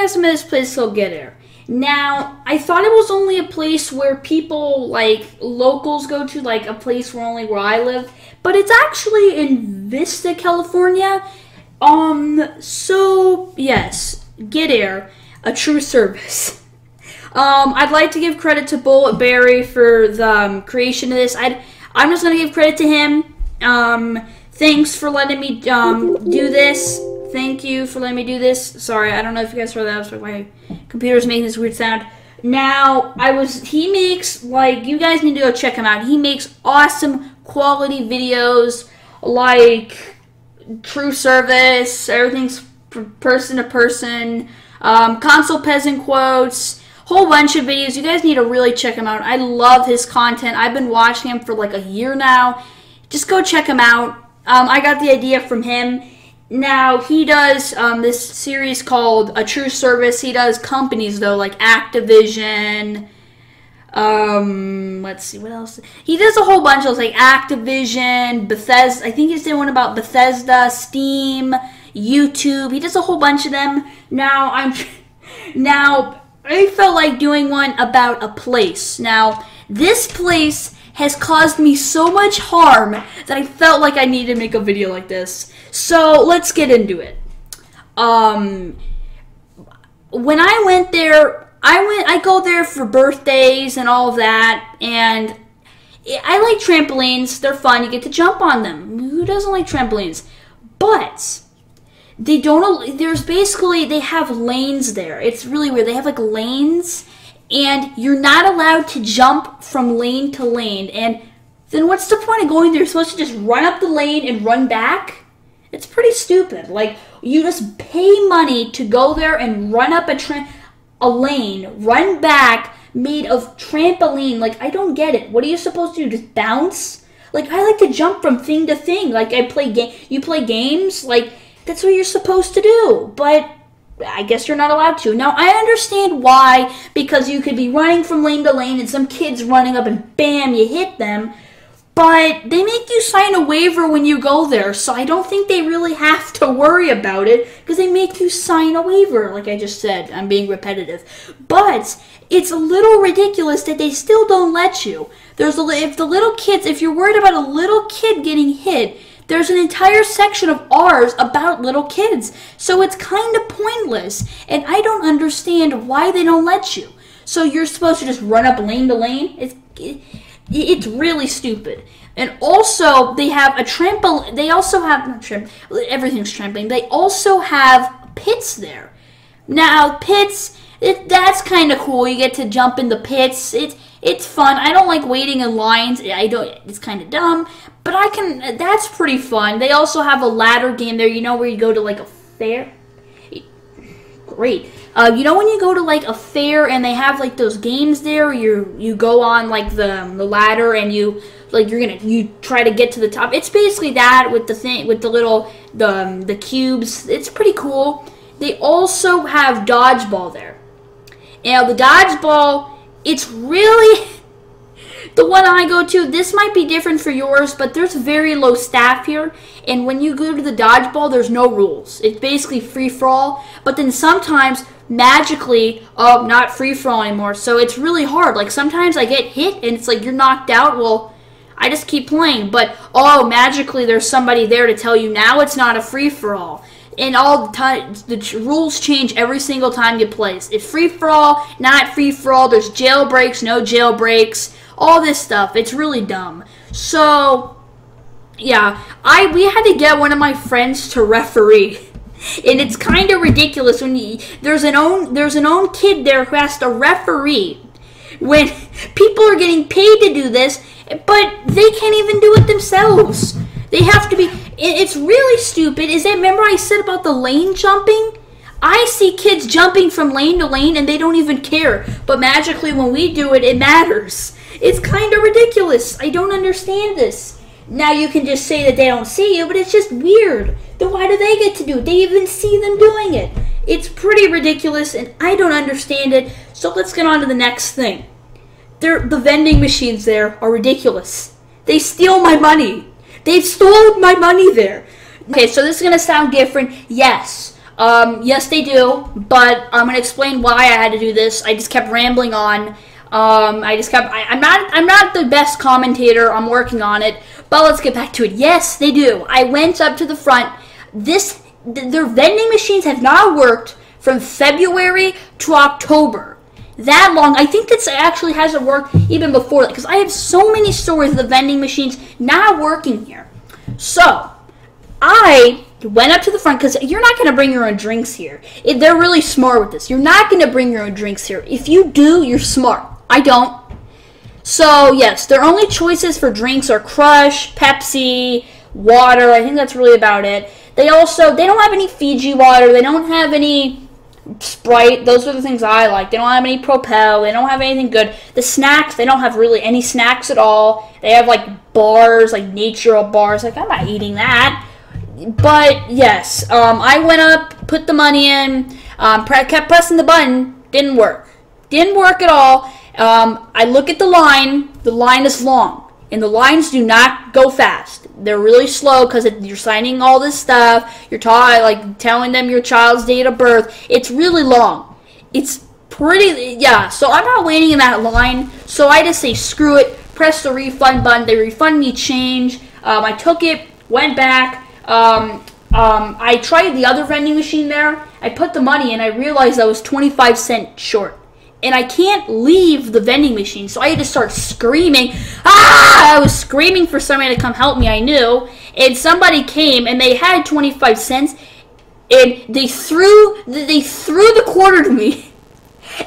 guys about this place called Get Air. Now, I thought it was only a place where people, like, locals go to, like, a place where I live. But it's actually in Vista, California. So, yes, Get Air, a true service. I'd like to give credit to Bullet Berry for the creation of this. I'm just going to give credit to him. Thanks for letting me do this. Thank you for letting me do this. Sorry, I don't know if you guys heard that. But my computer's making this weird sound. Now, he makes, like, you guys need to go check him out. He makes awesome quality videos, like true service, everything's person to person, console peasant quotes, whole bunch of videos. You guys need to really check him out. I love his content. I've been watching him for like a year now. Just go check him out. I got the idea from him. Now, he does this series called A True Service. He does companies, though, like Activision. Let's see, what else? He does a whole bunch of those, like Activision, Bethesda. I think he's doing one about Bethesda, Steam, YouTube. He does a whole bunch of them. Now, I felt like doing one about a place. Now, this place has caused me so much harm that I felt like I needed to make a video like this. So, let's get into it. When I went there, I go there for birthdays and all of that, and I like trampolines. They're fun. You get to jump on them. Who doesn't like trampolines? But they don't, they have lanes there. It's really weird. They have like lanes, and you're not allowed to jump from lane to lane. And then what's the point of going there? You're supposed to just run up the lane and run back? It's pretty stupid. Like, you just pay money to go there and run up a lane, run back, made of trampoline. Like, I don't get it. What are you supposed to do? Just bounce? Like, I like to jump from thing to thing. Like, you play games? Like, that's what you're supposed to do. But I guess you're not allowed to. Now, I understand why, because you could be running from lane to lane and some kid's running up and bam, you hit them. But they make you sign a waiver when you go there, so I don't think they really have to worry about it, because they make you sign a waiver, like I just said. I'm being repetitive. But it's a little ridiculous that they still don't let you. If you're worried about a little kid getting hit, there's an entire section of ours about little kids. So it's kind of pointless, and I don't understand why they don't let you. So you're supposed to just run up lane to lane? It's really stupid. And also, they have a trampoline. They also have, everything's trampoline. They also have pits there. Now, pits, that's kind of cool. You get to jump in the pits. It's fun. I don't like waiting in lines. It's kind of dumb. But that's pretty fun. They also have a ladder game there, where you go to like a fair. Great. You know when you go to like a fair and they have like those games there, you go on like the ladder and you try to get to the top. It's basically that with the cubes. It's pretty cool. They also have dodgeball there. Now the dodgeball, it's really the one I go to. This might be different for yours, but there's very low staff here. And when you go to the dodgeball, there's no rules. It's basically free-for-all. But then sometimes, magically, not free-for-all anymore. So it's really hard. Like, sometimes I get hit, and it's like, you're knocked out. Well, I just keep playing. But, magically, there's somebody there to tell you now it's not a free-for-all. And all the time, the rules change every single time you play. It's free-for-all, not free-for-all. There's jailbreaks, no jailbreaks. All this stuff. It's really dumb. So yeah, we had to get one of my friends to referee, and it's kind of ridiculous when there's an own kid there who has to referee when people are getting paid to do this, but they can't even do it themselves. They have to be. It's really stupid. Remember I said about the lane jumping? I see kids jumping from lane to lane and they don't even care, but magically when we do it, it matters. It's kind of ridiculous. I don't understand this. Now you can just say that they don't see you, but it's just weird. Then why do they get to do it? They even see them doing it. It's pretty ridiculous, and I don't understand it. So let's get on to the next thing. The vending machines there are ridiculous. They steal my money. They've stolen my money there. Okay, so this is going to sound different. Yes, Yes, they do, but I'm gonna explain why I had to do this. I just kept rambling on. I'm not the best commentator. I'm working on it, but let's get back to it. Yes, they do. I went up to the front. Their vending machines have not worked from February to October. That long. I think this actually hasn't worked even before that, because I have so many stories of the vending machines not working here. So I went up to the front, because you're not going to bring your own drinks here. They're really smart with this. You're not going to bring your own drinks here. If you do, you're smart. I don't. So, yes, their only choices for drinks are Crush, Pepsi, water. I think that's really about it. They don't have any Fiji water. They don't have any Sprite. Those are the things I like. They don't have any Propel. They don't have anything good. The snacks, they don't have really any snacks at all. They have, like, bars, like natural bars. Like, I'm not eating that. But, yes, I went up, put the money in, kept pressing the button. Didn't work. Didn't work at all. I look at the line is long, and the lines do not go fast. They're really slow, because you're signing all this stuff, you're telling them your child's date of birth. It's really long. It's pretty, yeah, so I'm not waiting in that line, so I just say screw it, press the refund button. They refund me change. I took it, went back. I tried the other vending machine there. I put the money in, I realized I was 25 cents short. And I can't leave the vending machine, so I had to start screaming. Ah! I was screaming for somebody to come help me, I knew. And somebody came, and they had 25 cents, and they threw the quarter to me,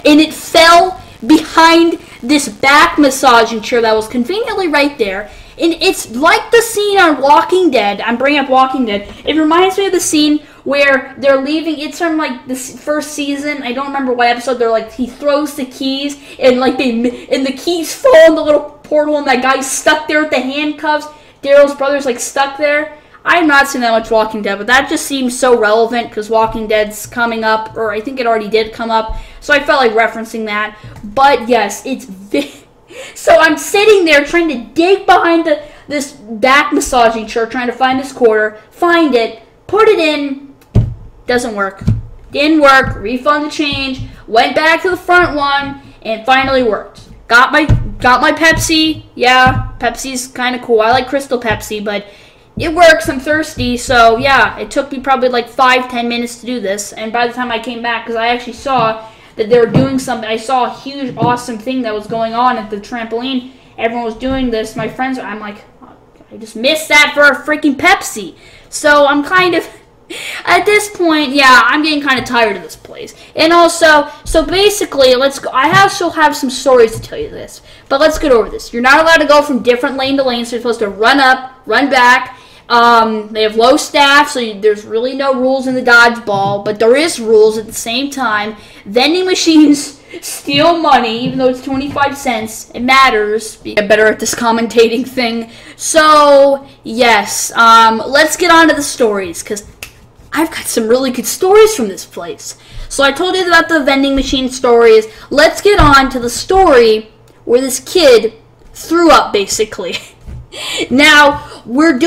and it fell behind this back massaging chair that was conveniently right there. And it's like the scene on Walking Dead. I'm bringing up Walking Dead. It reminds me of the scene where they're leaving. It's from, like, the first season. I don't remember what episode. They're like, he throws the keys, and like the keys fall in the little portal, and that guy's stuck there with the handcuffs. Daryl's brother's like stuck there. I have not seen that much Walking Dead, but that just seems so relevant because Walking Dead's coming up, or I think it already did come up. So I felt like referencing that. But yes, so I'm sitting there trying to dig behind this back massaging chair, trying to find this quarter, find it, put it in. Doesn't work. Didn't work. Refund the change. Went back to the front one, and finally worked. Got my Pepsi. Yeah, Pepsi's kind of cool. I like Crystal Pepsi, but it works. I'm thirsty, so yeah. It took me probably like 5-10 minutes to do this, and by the time I came back, because I actually saw that they were doing something. I saw a huge, awesome thing that was going on at the trampoline. Everyone was doing this. My friends, I'm like, oh, I just missed that for a freaking Pepsi. So I'm kind of, at this point, yeah, I'm getting kind of tired of this place. And also, so basically, let's go. I still have some stories to tell you this, but let's get over this. You're not allowed to go from different lane to lane, so you're supposed to run up, run back. They have low staff, so there's really no rules in the dodgeball, but there is rules at the same time. Vending machines steal money, even though it's 25 cents. It matters. Get better at this commentating thing. So, yes, let's get on to the stories, because I've got some really good stories from this place. So I told you about the vending machine stories. Let's get on to the story where this kid threw up, basically. Now, we're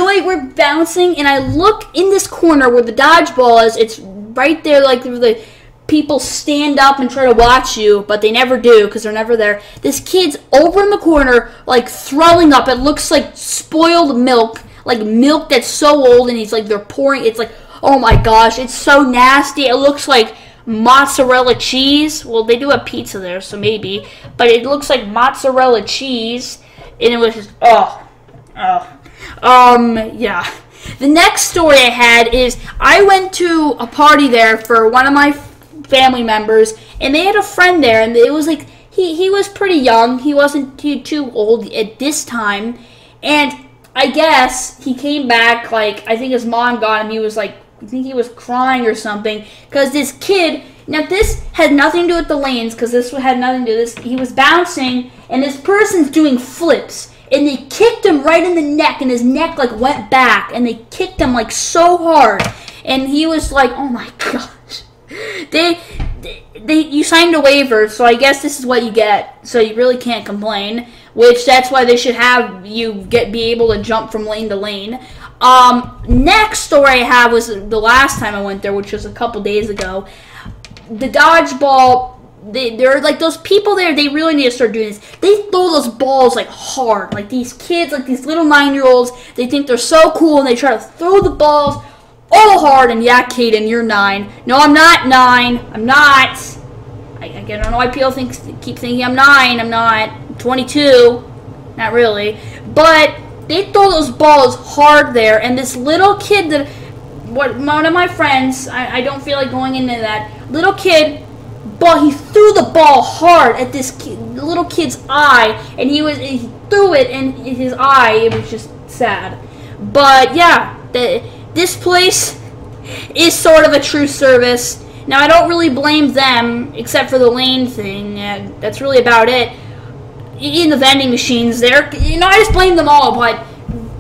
bouncing, and I look in this corner where the dodgeball is. It's right there, like the people stand up and try to watch you, but they never do because they're never there. This kid's over in the corner, like throwing up. It looks like spoiled milk, like milk that's so old, and he's like, they're pouring. It's like, oh my gosh, it's so nasty. It looks like mozzarella cheese. Well, they do have pizza there, so maybe, but it looks like mozzarella cheese, and it was just, yeah. The next story I had is I went to a party there for one of my family members, and they had a friend there, and it was like, he was pretty young. He wasn't too old at this time, and I guess he came back, like, I think his mom got him. He was like, I think he was crying or something, because this kid, now this had nothing to do with the lanes, because this had nothing to do with this. He was bouncing, and this person's doing flips, and they kicked him right in the neck, and his neck, like, went back, and they kicked him, like, so hard, and he was like, oh my gosh. You signed a waiver, so I guess this is what you get, so you really can't complain. which that's why they should have you be able to jump from lane to lane. Next story I have was the last time I went there, which was a couple days ago. The dodgeball, they're like those people there, they really need to start doing this. They throw those balls like hard. Like these kids, like these little 9-year-olds, they think they're so cool and they try to throw the balls all hard. And yeah, Kaden, you're 9. No, I'm not 9. I'm not. I don't know why people keep thinking I'm 9. I'm not. 22. Not really. But they throw those balls hard there, and this little kid one of my friends, I don't feel like going into that, little kid, but he threw the ball hard at this little kid's eye, and he threw it in his eye. It was just sad. But yeah, this place is sort of a true service. Now I don't really blame them, except for the lane thing. That's really about it. In the vending machines there, I just blame them all, but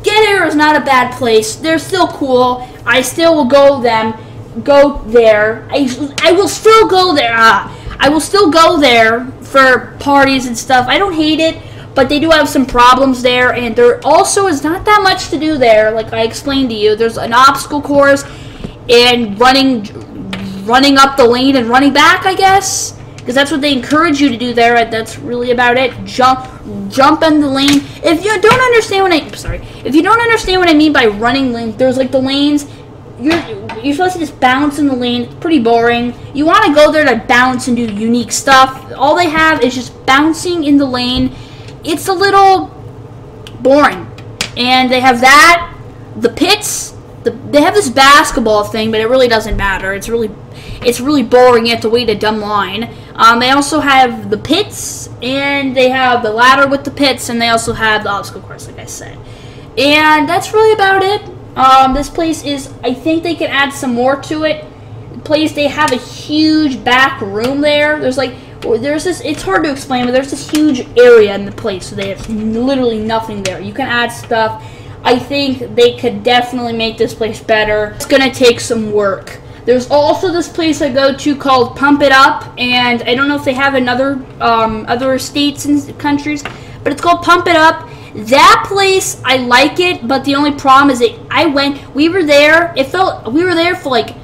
Get Air is not a bad place. They're still cool. I still will go there. I will still go there. I will still go there for parties and stuff. I don't hate it, but they do have some problems there, and there also is not that much to do there, like I explained to you. There's an obstacle course and running up the lane and running back, I guess, because that's what they encourage you to do there. That's really about it. Jump in the lane. If you don't understand what I mean by running lane, there's like the lanes. You're supposed to just bounce in the lane. It's pretty boring. You want to go there to bounce and do unique stuff. All they have is just bouncing in the lane. It's a little boring. And they have that, the pits. They have this basketball thing, but it really doesn't matter. It's really boring. You have to wait a dumb line. They also have the pits, and they have the ladder with the pits, and they also have the obstacle course, like I said. And that's really about it. This place is, I think they can add some more to it. They have a huge back room there. There's this, it's hard to explain, but there's this huge area in the place, so they have literally nothing there. You can add stuff. I think they could definitely make this place better. It's gonna take some work. There's also this place I go to called Pump It Up, and I don't know if they have in other states and countries, but it's called Pump It Up. That place, I like it, but the only problem is that we were there for like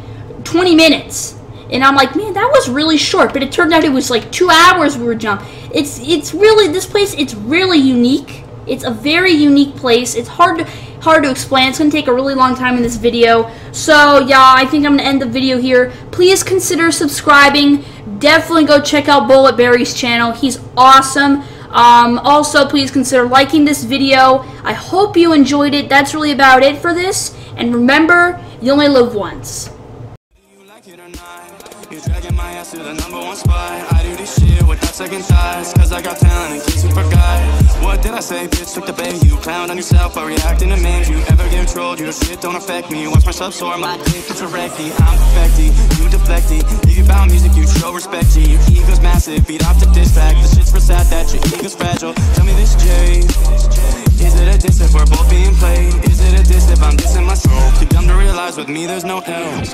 20 minutes, and I'm like, man, that was really short, but it turned out it was like 2 hours we were jumping. It's really, this place, it's really unique. It's a very unique place. It's hard to explain. It's going to take a really long time in this video. So, yeah, I think I'm going to end the video here. Please consider subscribing. Definitely go check out Bulletberry's channel. He's awesome. Also, please consider liking this video. I hope you enjoyed it. That's really about it for this. And remember, you only live once. You're dragging my ass to the #1 spot. I do this shit without second thoughts, cause I got talent in case you forgot. What did I say, bitch, took the bait. You clown on yourself by reacting to me. You ever get trolled, your shit don't affect me. Watch myself soar, my dick is a recti. I'm perfecty, you deflecty. If you about music, you show respect to. Your ego's massive, beat off the diss track. The shit's for sad that your ego's fragile. Tell me this, Jay, is it a diss if we're both being played? Is it a diss if I'm dissing myself? Too dumb to realize with me there's no L.